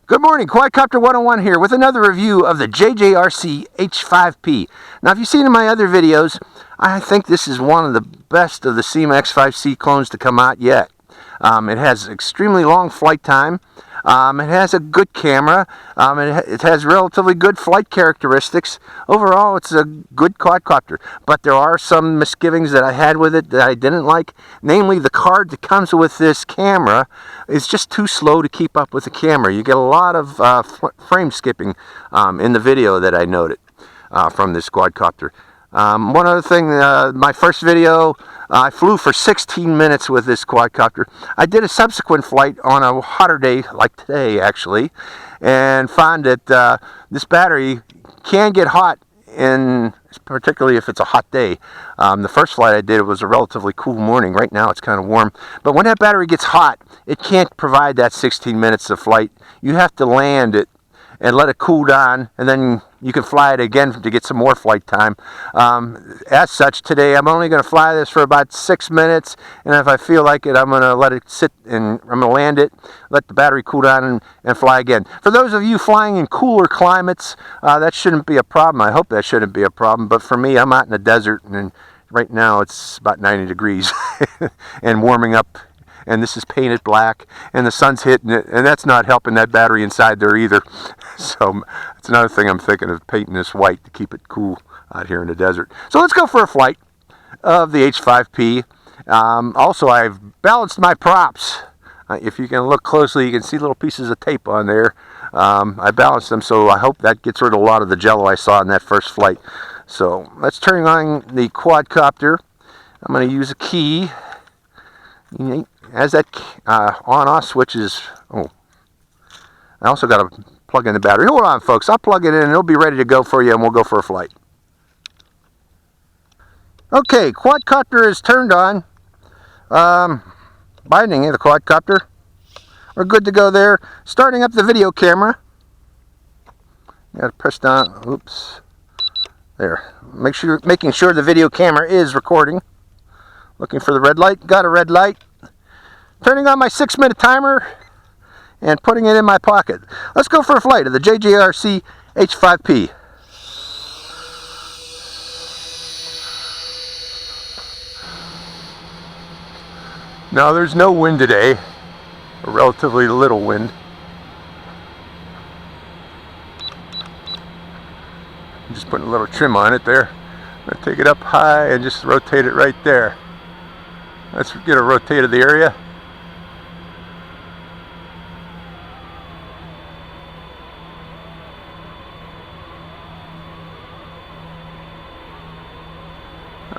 Good morning, Quadcopter 101 here with another review of the JJRC H5P. Now, if you've seen in my other videos, I think this is one of the best of the SEMA X5C clones to come out yet. It has extremely long flight time. It has a good camera. It has relatively good flight characteristics. Overall, it's a good quadcopter. But there are some misgivings that I had with it that I didn't like. Namely, the card that comes with this camera is just too slow to keep up with the camera. You get a lot of frame skipping in the video that I noted from this quadcopter. One other thing, my first video, I flew for 16 minutes with this quadcopter. I did a subsequent flight on a hotter day, like today actually, and found that this battery can get hot, particularly if it's a hot day. The first flight I did, it was a relatively cool morning. Right now it's kind of warm. But when that battery gets hot, it can't provide that 16 minutes of flight. You have to land it and let it cool down, and then you can fly it again to get some more flight time. As such, today I'm only going to fly this for about 6 minutes, and if I feel like it, I'm going to let it sit and I'm going to land it, let the battery cool down, and fly again. For those of you flying in cooler climates, that shouldn't be a problem. I hope that shouldn't be a problem, but for me, I'm out in the desert, and right now it's about 90 degrees and warming up. And this is painted black, and the sun's hitting it, and that's not helping that battery inside there either. So it's another thing I'm thinking of, painting this white to keep it cool out here in the desert. So let's go for a flight of the H5P. Also, I've balanced my props. If you can look closely, you can see little pieces of tape on there. I balanced them, so I hope that gets rid of a lot of the jello I saw in that first flight. So let's turn on the quadcopter. I'm going to use a key. As that on-off switch is, I also got to plug in the battery. Hold on, folks. I'll plug it in and it'll be ready to go for you, and we'll go for a flight. Okay, quadcopter is turned on. Binding the quadcopter. We're good to go there. Starting up the video camera. You got to press down. Oops. There. Making sure the video camera is recording. Looking for the red light. Got a red light. Turning on my 6-minute timer and putting it in my pocket. Let's go for a flight of the JJRC H5P. Now there's no wind today, a relatively little wind. I'm just putting a little trim on it there. I'm going to take it up high and just rotate it right there. Let's get a rotate of the area.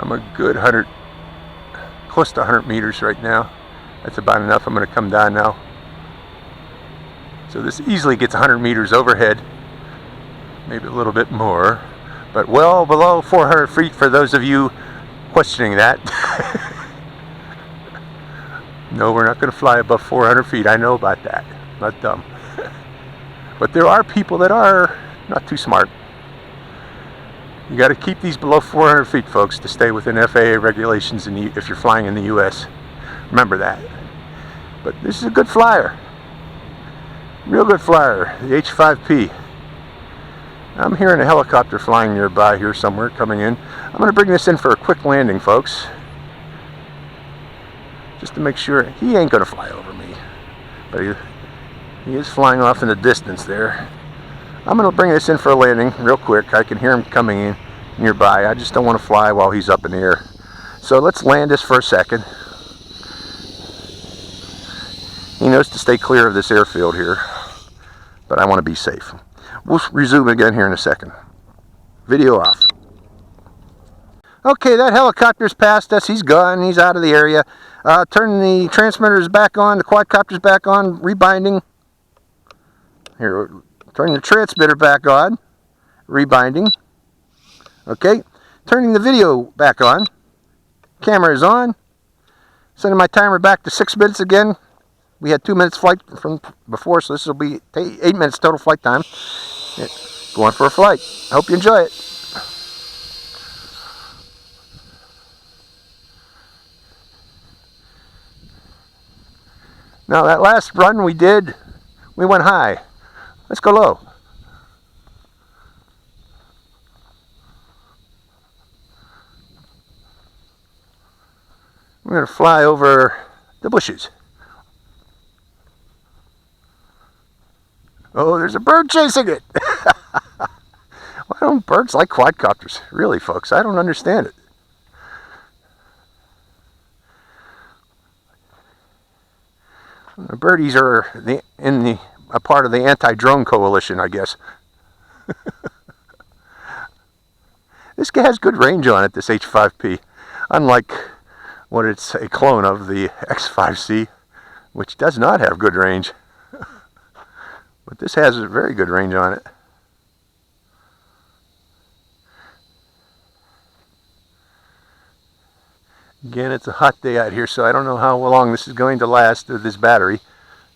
I'm a good 100, close to 100 meters right now. That's about enough. I'm going to come down now. So this easily gets 100 meters overhead, maybe a little bit more, but well below 400 feet for those of you questioning that. No, we're not going to fly above 400 feet. I know about that. I'm not dumb. But there are people that are not too smart. You got to keep these below 400 feet, folks, to stay within FAA regulations if you're flying in the U.S. Remember that. But this is a good flyer. Real good flyer, the H5P. I'm hearing a helicopter flying nearby here somewhere coming in. I'm going to bring this in for a quick landing, folks. Just to make sure he ain't going to fly over me. But he is flying off in the distance there. I'm going to bring this in for a landing real quick. I can hear him coming in nearby. I just don't want to fly while he's up in the air. So let's land this for a second. He knows to stay clear of this airfield here, but I want to be safe. We'll resume again here in a second. Video off. Okay, that helicopter's past us. He's gone. He's out of the area. Turning the transmitters back on. The quadcopter's back on. Rebinding. Here, turning the transmitter back on. Rebinding. Okay. Turning the video back on. Camera is on. Setting my timer back to 6 minutes again. We had 2 minutes flight from before, so this will be 8 minutes total flight time. Going for a flight. I hope you enjoy it. Now that last run we did, we went high. Let's go low. We're going to fly over the bushes. Oh, there's a bird chasing it. Why don't birds like quadcopters? Really, folks, I don't understand it. The birdies are a part of the anti-drone coalition, I guess. This guy has good range on it, this H5P. Unlike what it's a clone of, the X5C, which does not have good range. But this has a very good range on it. Again, it's a hot day out here, so I don't know how long this is going to last with this battery.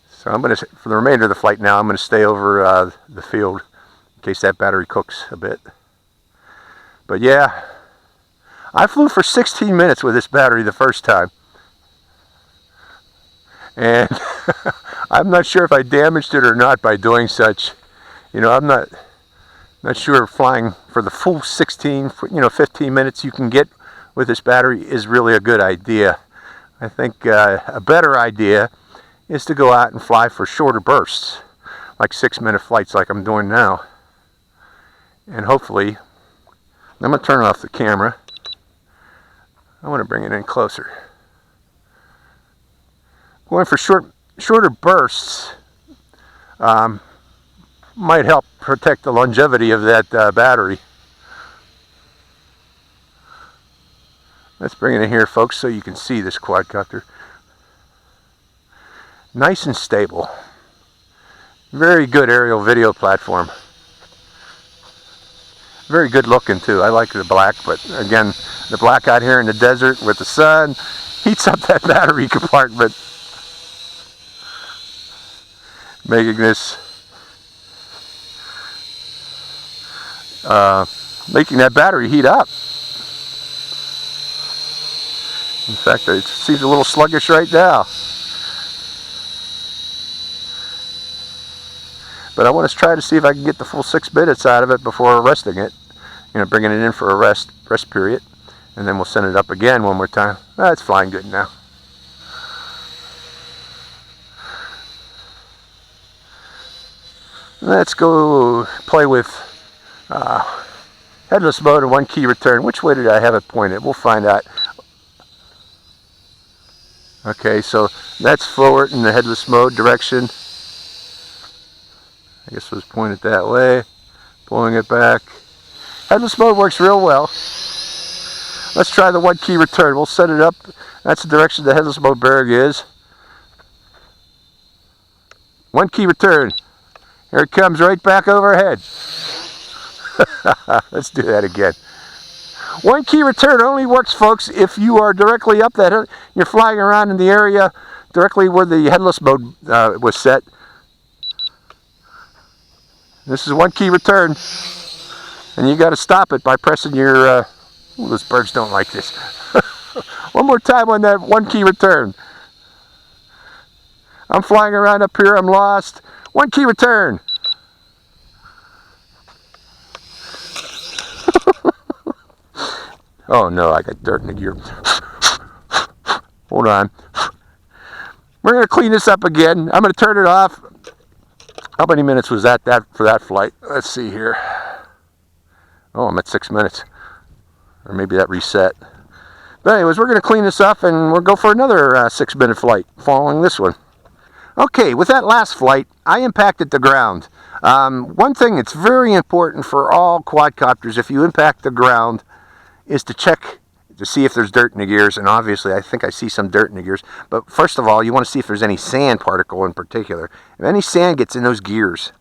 So I'm going to, for the remainder of the flight now, I'm going to stay over the field in case that battery cooks a bit. But yeah, I flew for 16 minutes with this battery the first time. And I'm not sure if I damaged it or not by doing such. You know, I'm not sure flying for the full 15 minutes you can get with this battery is really a good idea. I think a better idea is to go out and fly for shorter bursts, like 6-minute flights like I'm doing now. And hopefully, I'm going to turn off the camera. I want to bring it in closer. Going for shorter bursts might help protect the longevity of that battery. Let's bring it in here, folks, so you can see this quadcopter. Nice and stable. Very good aerial video platform. Very good looking too. I like the black, but again, the black out here in the desert with the sun heats up that battery compartment, making this making that battery heat up. In fact, it seems a little sluggish right now. But I want to try to see if I can get the full 6 minutes out of it before arresting it. You know, bringing it in for a rest period. And then we'll send it up again one more time. It's flying good now. Let's go play with headless mode and 1 key return. Which way did I have it pointed? We'll find out. Okay, so that's forward in the headless mode direction. I guess it was pointed that way. Pulling it back. Headless mode works real well. Let's try the 1 key return. We'll set it up. That's the direction the headless mode bearing is. 1 key return. Here it comes right back overhead. Let's do that again. 1 key return only works, folks, if you are directly up that. You're flying around in the area directly where the headless mode was set. This is 1 key return, and you got to stop it by pressing your. Those birds don't like this. One more time on that 1 key return. I'm flying around up here. I'm lost. 1 key return. Oh no, I got dirt in the gear. Hold on. We're going to clean this up again. I'm going to turn it off. How many minutes was that for that flight? Let's see here. Oh, I'm at 6 minutes. Or maybe that reset. But anyways, we're going to clean this up and we'll go for another 6-minute flight following this one. Okay, with that last flight, I impacted the ground. One thing that's very important for all quadcopters, if you impact the ground, is to check to see if there's dirt in the gears. And obviously, I think I see some dirt in the gears. But first of all, you want to see if there's any sand particle in particular. If any sand gets in those gears,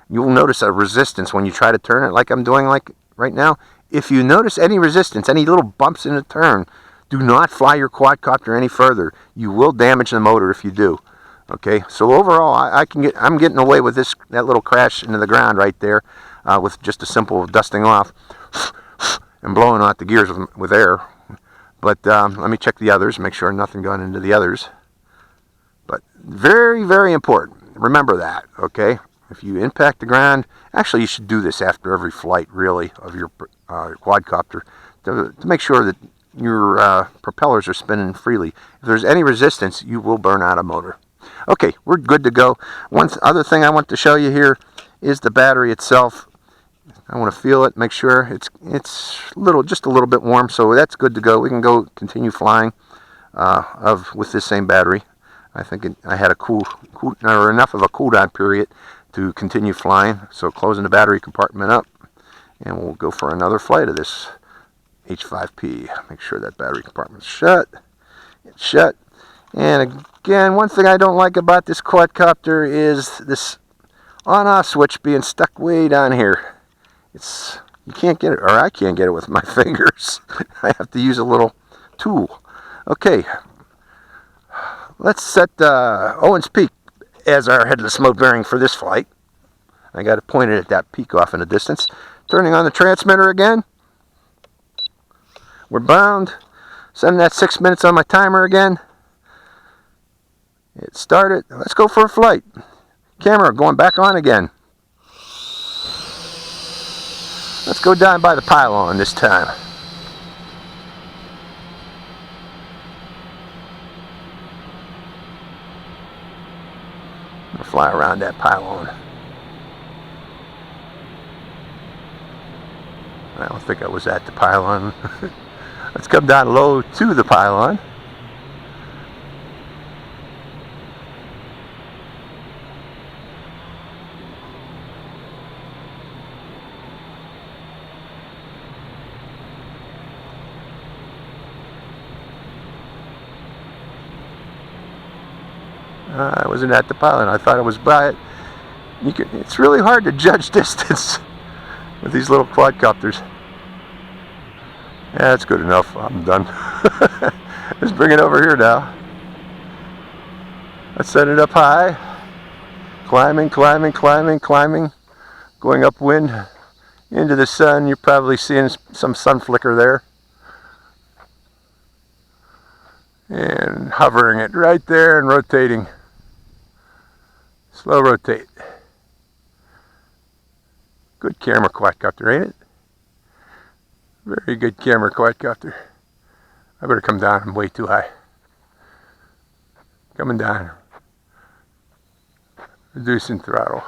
you'll notice a resistance when you try to turn it like I'm doing like right now. If you notice any resistance, any little bumps in the turn, do not fly your quadcopter any further. You will damage the motor if you do. Okay, so overall, I'm getting away with that little crash into the ground right there with just a simple dusting off and blowing out the gears with air. But let me check the others, make sure nothing got into the others. But very, very important. Remember that, okay? if you impact the ground, actually you should do this after every flight, really, of your quadcopter, to make sure that your propellers are spinning freely. If there's any resistance, you will burn out a motor. Okay, we're good to go. One other thing I want to show you here is the battery itself. I want to feel it, make sure it's just a little bit warm, so that's good to go. We can go continue flying with this same battery. I think I had or enough of a cool down period to continue flying. So closing the battery compartment up, and we'll go for another flight of this H5P. Make sure that battery compartment's shut. It's shut. And again, one thing I don't like about this quadcopter is this on-off switch being stuck way down here. You can't get it, or I can't get it with my fingers. I have to use a little tool. Okay, let's set Owens Peak as our headless mode bearing for this flight. I got it pointed at that peak off in the distance. Turning on the transmitter again. We're bound. Setting that 6 minutes on my timer again. It started. Let's go for a flight. Camera going back on again. Let's go down by the pylon this time. I'll fly around that pylon. I don't think I was at the pylon. Let's come down low to the pylon. I wasn't at the pylon. I thought I was by it. It's really hard to judge distance with these little quadcopters. Yeah, that's good enough. I'm done. Let's bring it over here now. Let's set it up high. Climbing, climbing, climbing, climbing. Going upwind into the sun. You're probably seeing some sun flicker there. And hovering it right there and rotating. Slow rotate. Good camera quadcopter, ain't it? Very good camera quadcopter. I better come down. I'm way too high. Coming down. Reducing throttle.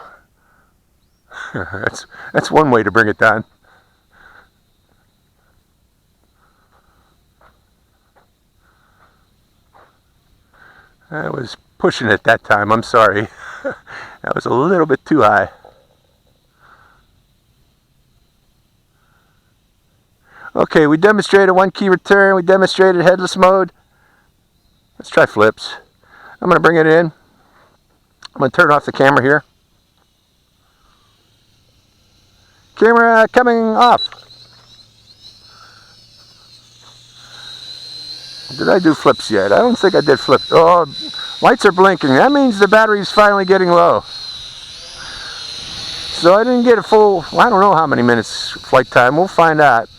That's one way to bring it down. I was pushing it that time. I'm sorry. That was a little bit too high. Okay, we demonstrated one key return. We demonstrated headless mode. Let's try flips. I'm going to bring it in. I'm going to turn off the camera here. Camera coming off. Did I do flips yet? I don't think I did flips. Oh, lights are blinking. That means the battery's finally getting low. So I didn't get a full, I don't know how many minutes flight time. We'll find out.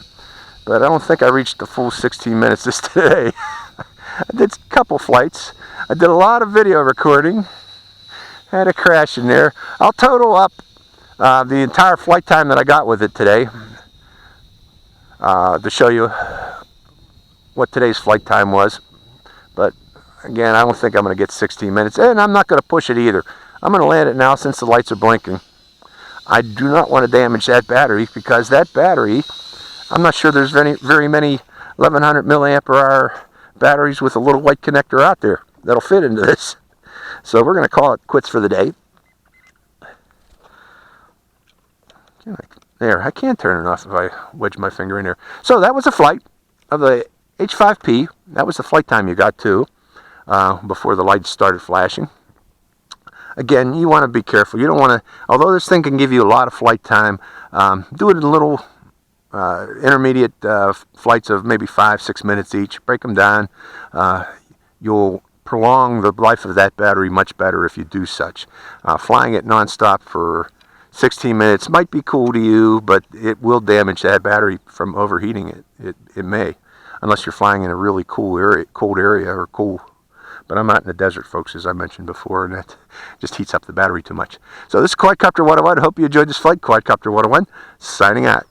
But I don't think I reached the full 16 minutes this day. I did a couple flights. I did a lot of video recording. Had a crash in there. I'll total up the entire flight time that I got with it today to show you what today's flight time was. But again, I don't think I'm going to get 16 minutes. And I'm not going to push it either. I'm going to land it now since the lights are blinking. I do not want to damage that battery because that battery, I'm not sure there's very many 1100 milliampere hour batteries with a little white connector out there that'll fit into this. So we're going to call it quits for the day. There, I can turn it off if I wedge my finger in there. So that was a flight of the H5P. That was the flight time you got too, before the lights started flashing. Again, you want to be careful. You don't want to, although this thing can give you a lot of flight time, do it in little intermediate flights of maybe 5-6 minutes each. Break them down. You'll prolong the life of that battery much better if you do such. Flying it nonstop for 16 minutes might be cool to you, but it will damage that battery from overheating it. It may, unless you're flying in a really cold area or cool But I'm out in the desert, folks, as I mentioned before, and that just heats up the battery too much. So this is Quadcopter 101. Hope you enjoyed this flight. Quadcopter 101, signing out.